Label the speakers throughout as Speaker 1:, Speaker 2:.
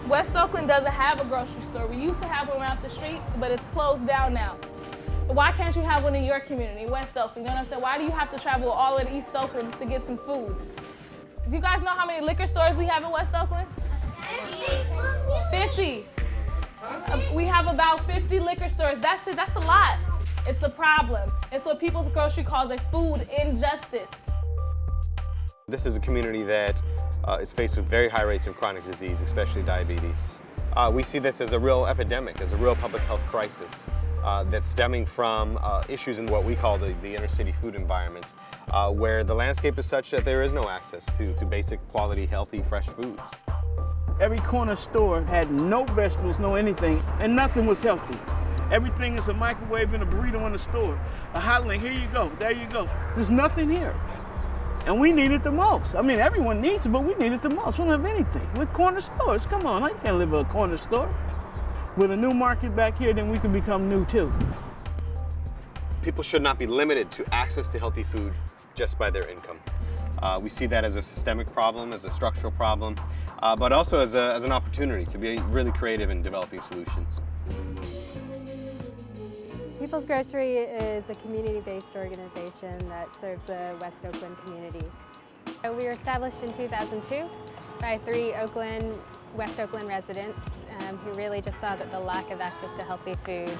Speaker 1: West Oakland doesn't have a grocery store. We used to have one around the street, but it's closed down now. Why can't you have one in your community, West Oakland? You know what I'm saying? Why do you have to travel all the way to East Oakland to get some food? Do you guys know how many liquor stores we have in West Oakland? 50. We have about 50 liquor stores. That's it. That's a lot. It's a problem. It's what People's Grocery calls a food injustice.
Speaker 2: This is a community that is faced with very high rates of chronic disease, especially diabetes. We see this as a real epidemic, as a real public health crisis that's stemming from issues in what we call the inner city food environment, where the landscape is such that there is no access to basic quality, healthy, fresh foods.
Speaker 3: Every corner store had no vegetables, no anything, and nothing was healthy. Everything is a microwave and a burrito in the store. A hot link, here you go, there you go. There's nothing here. And we need it the most. I mean, everyone needs it, but we need it the most. We don't have anything. We're corner stores, come on, I can't live in a corner store. With a new market back here, then we can become new too.
Speaker 2: People should not be limited to access to healthy food just by their income. We see that as a systemic problem, as a structural problem, but also as an opportunity to be really creative in developing solutions.
Speaker 4: People's Grocery is a community-based organization that serves the West Oakland community. We were established in 2002 by 3 West Oakland residents who really just saw that the lack of access to healthy food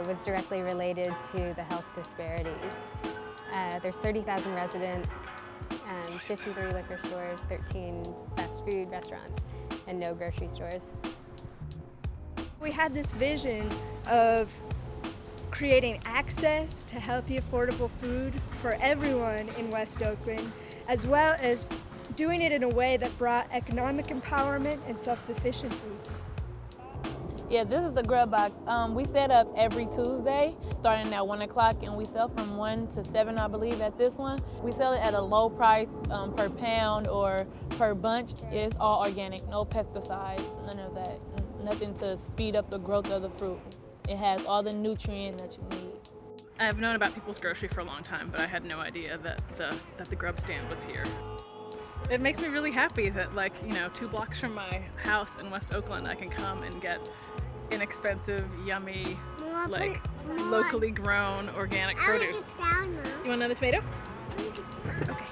Speaker 4: was directly related to the health disparities. There's 30,000 residents, 53 liquor stores, 13 fast food restaurants, and no grocery stores.
Speaker 5: We had this vision of creating access to healthy, affordable food for everyone in West Oakland, as well as doing it in a way that brought economic empowerment and self-sufficiency.
Speaker 1: Yeah, this is the Grub Box. We set up every Tuesday, starting at 1 o'clock, and we sell from 1 to 7, I believe, at this one. We sell it at a low price per pound or per bunch. It's all organic, no pesticides, none of that. Nothing to speed up the growth of the fruit. It has all the nutrients that you need.
Speaker 6: I've known about People's Grocery for a long time, but I had no idea that the grub stand was here. It makes me really happy that, 2 blocks from my house in West Oakland, I can come and get inexpensive, yummy, locally grown organic produce. You want another tomato? Okay.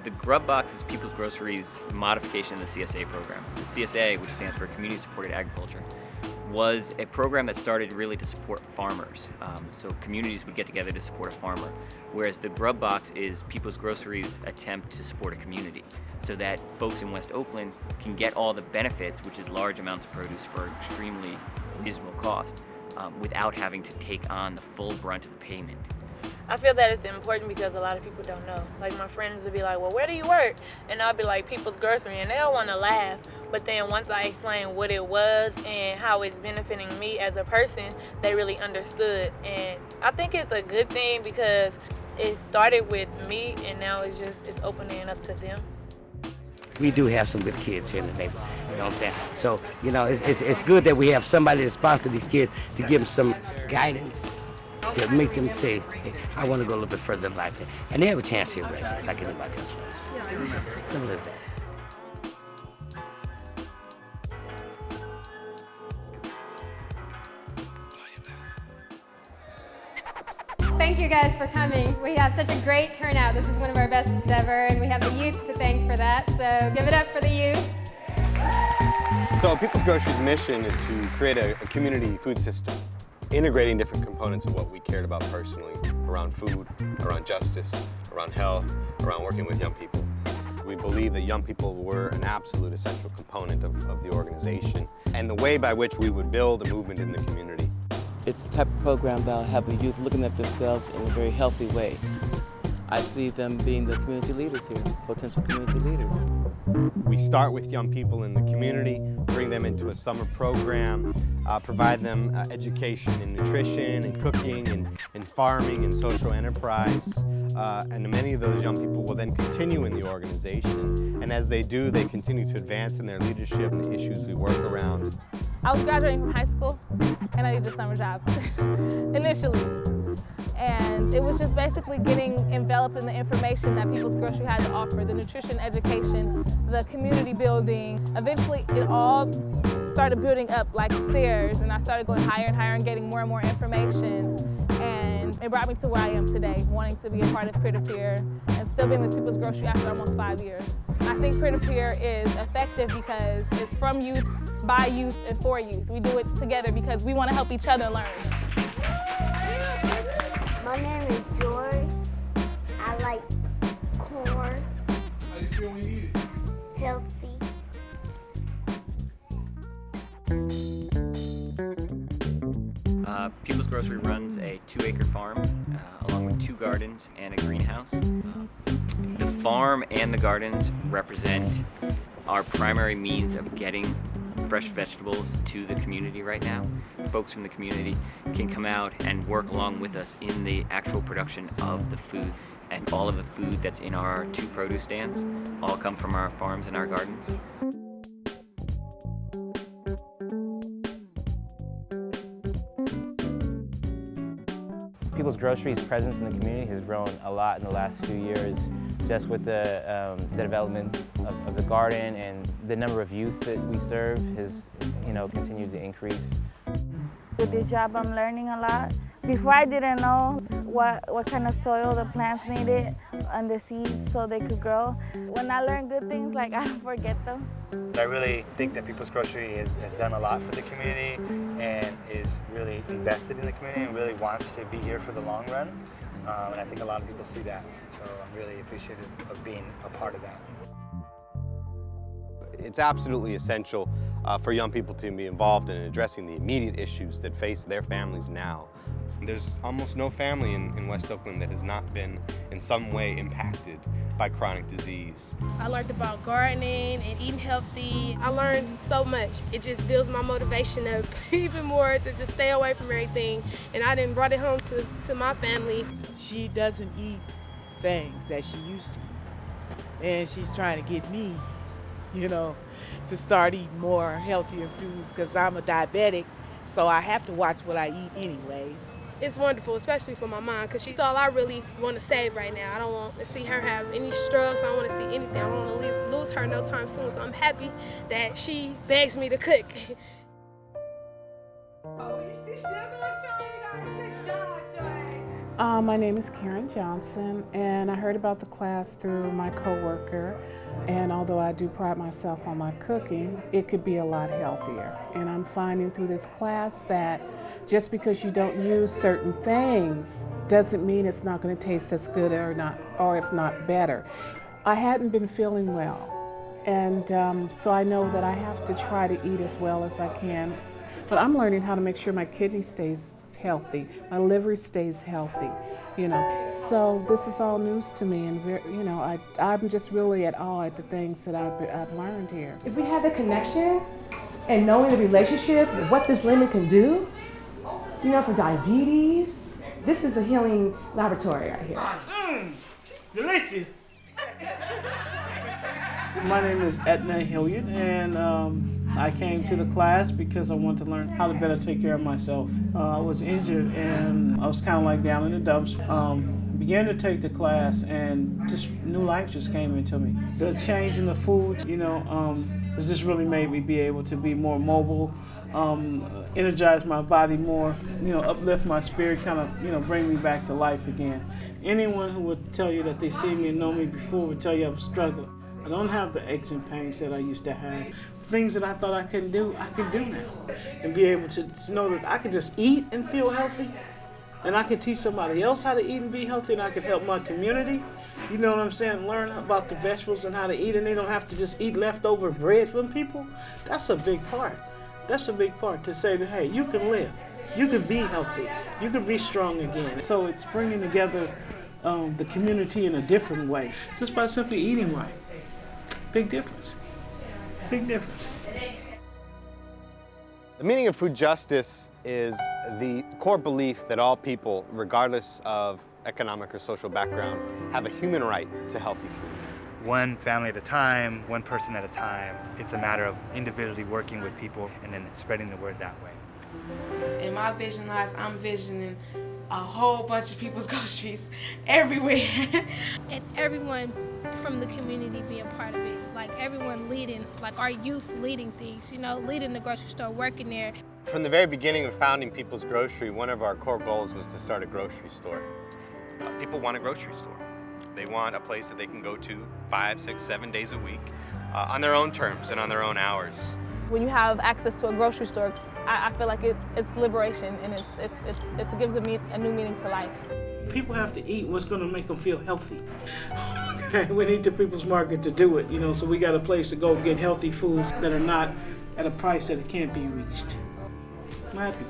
Speaker 7: The Grub Box is People's Grocery's modification of the CSA program. The CSA, which stands for Community Supported Agriculture, was a program that started really to support farmers. So communities would get together to support a farmer, whereas the Grub Box is People's Grocery's attempt to support a community so that folks in West Oakland can get all the benefits, which is large amounts of produce for extremely reasonable cost, without having to take on the full brunt of the payment.
Speaker 1: I feel that it's important because a lot of people don't know. Like my friends will be like, well, where do you work? And I'll be like, People's Grocery, and they'll want to laugh. But then once I explain what it was and how it's benefiting me as a person, they really understood. And I think it's a good thing because it started with me and now it's opening up to them.
Speaker 8: We do have some good kids here in the neighborhood, you know what I'm saying? So, it's good that we have somebody to sponsor these kids to give them some guidance, to make them say, hey, I want to go a little bit further in life. And they have a chance here, right? Like anybody else does. Simple as that.
Speaker 4: Thank you guys for coming. We have such a great turnout. This is one of our best ever, and we have the youth to thank for that. So give it up for the youth.
Speaker 2: So People's Grocery's mission is to create a community food system, integrating different components of what we cared about personally, around food, around justice, around health, around working with young people. We believe that young people were an absolute essential component of the organization and the way by which we would build a movement in the community.
Speaker 9: It's the type of program that will have the youth looking at themselves in a very healthy way. I see them being the community leaders here, potential community leaders.
Speaker 2: We start with young people in the community, bring them into a summer program, provide them education in nutrition and cooking and farming and social enterprise. And many of those young people will then continue in the organization. And as they do, they continue to advance in their leadership and the issues we work around.
Speaker 1: I was graduating from high school and I needed a summer job initially. And it was just basically getting enveloped in the information that People's Grocery had to offer, the nutrition education, the community building. Eventually, it all started building up like stairs, and I started going higher and higher and getting more and more information. And it brought me to where I am today, wanting to be a part of peer-to-peer and still being with People's Grocery after almost 5 years. I think peer-to-peer is effective because it's from youth, by youth, and for youth. We do it together because we want to help each other learn.
Speaker 10: My name is George. I like corn.
Speaker 11: How you feel when you eat it?
Speaker 10: Healthy.
Speaker 7: People's Grocery runs a 2-acre farm along with 2 gardens and a greenhouse. The farm and the gardens represent our primary means of getting fresh vegetables to the community right now. Folks from the community can come out and work along with us in the actual production of the food. And all of the food that's in our 2 produce stands all come from our farms and our gardens.
Speaker 12: People's Grocery's presence in the community has grown a lot in the last few years, just with the development of the garden, and the number of youth that we serve has, continued to increase.
Speaker 13: With this job, I'm learning a lot. Before, I didn't know what kind of soil the plants needed and the seeds so they could grow. When I learn good things, I don't forget them.
Speaker 14: I really think that People's Grocery has done a lot for the community and is really invested in the community and really wants to be here for the long run. And I think a lot of people see that. So I'm really appreciative of being a part of that.
Speaker 2: It's absolutely essential for young people to be involved in addressing the immediate issues that face their families now. There's almost no family in West Oakland that has not been in some way impacted by chronic disease.
Speaker 15: I learned about gardening and eating healthy. I learned so much. It just builds my motivation up even more to just stay away from everything. And I done brought it home to my family.
Speaker 16: She doesn't eat things that she used to eat. And she's trying to get me, to start eating more healthier foods because I'm a diabetic, so I have to watch what I eat anyways.
Speaker 15: It's wonderful, especially for my mom, because she's all I really want to save right now. I don't want to see her have any struggles. I don't want to see anything. I don't want to lose her no time soon, so I'm happy that she begs me to cook.
Speaker 17: Oh, you're still going strong, you guys. Good job, Joyce.
Speaker 18: My name is Karen Johnson, and I heard about the class through my coworker. And although I do pride myself on my cooking, it could be a lot healthier. And I'm finding through this class that just because you don't use certain things doesn't mean it's not going to taste as good or if not better. I hadn't been feeling well, and so I know that I have to try to eat as well as I can. But I'm learning how to make sure my kidney stays healthy, my liver stays healthy, So this is all news to me, and I'm just really at awe at the things that I've learned here.
Speaker 19: If we have the connection and knowing the relationship and what this lemon can do, for diabetes, this is a healing laboratory right here.
Speaker 3: Delicious. My name is Edna Hilliard, and I came to the class because I wanted to learn how to better take care of myself. I was injured and I was kind of like down in the dumps. Began to take the class, and just new life just came into me. The change in the foods, it just really made me be able to be more mobile, energize my body more, uplift my spirit, kind of, bring me back to life again. Anyone who would tell you that they see me and know me before would tell you I'm struggling. I don't have the aches and pains that I used to have. Things that I thought I couldn't do, I can do now. And be able to know that I can just eat and feel healthy, and I can teach somebody else how to eat and be healthy, and I can help my community. You know what I'm saying? Learn about the vegetables and how to eat, and they don't have to just eat leftover bread from people. That's a big part. That's a big part, to say that, hey, you can live. You can be healthy. You can be strong again. So it's bringing together the community in a different way, just by simply eating right. Big difference. Big difference.
Speaker 2: The meaning of food justice is the core belief that all people, regardless of economic or social background, have a human right to healthy food.
Speaker 14: One family at a time, one person at a time. It's a matter of individually working with people and then spreading the word that way.
Speaker 20: In my vision lies, I'm visioning
Speaker 17: a whole bunch of people's groceries everywhere.
Speaker 15: And everyone from the community being part of it. Like everyone leading, like our youth leading things, you know, leading the grocery store, working there.
Speaker 2: From the very beginning of founding People's Grocery, one of our core goals was to start a grocery store. People want a grocery store. They want a place that they can go to 5, 6, 7 days a week on their own terms and on their own hours.
Speaker 1: When you have access to a grocery store, I feel like it's liberation, and it gives a new meaning to life.
Speaker 3: People have to eat what's going to make them feel healthy. We need the People's Market to do it, you know, so we got a place to go get healthy foods that are not at a price that it can't be reached. I'm happy.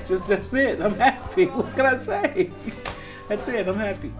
Speaker 3: That's it. I'm happy. What can I say? That's it. I'm happy.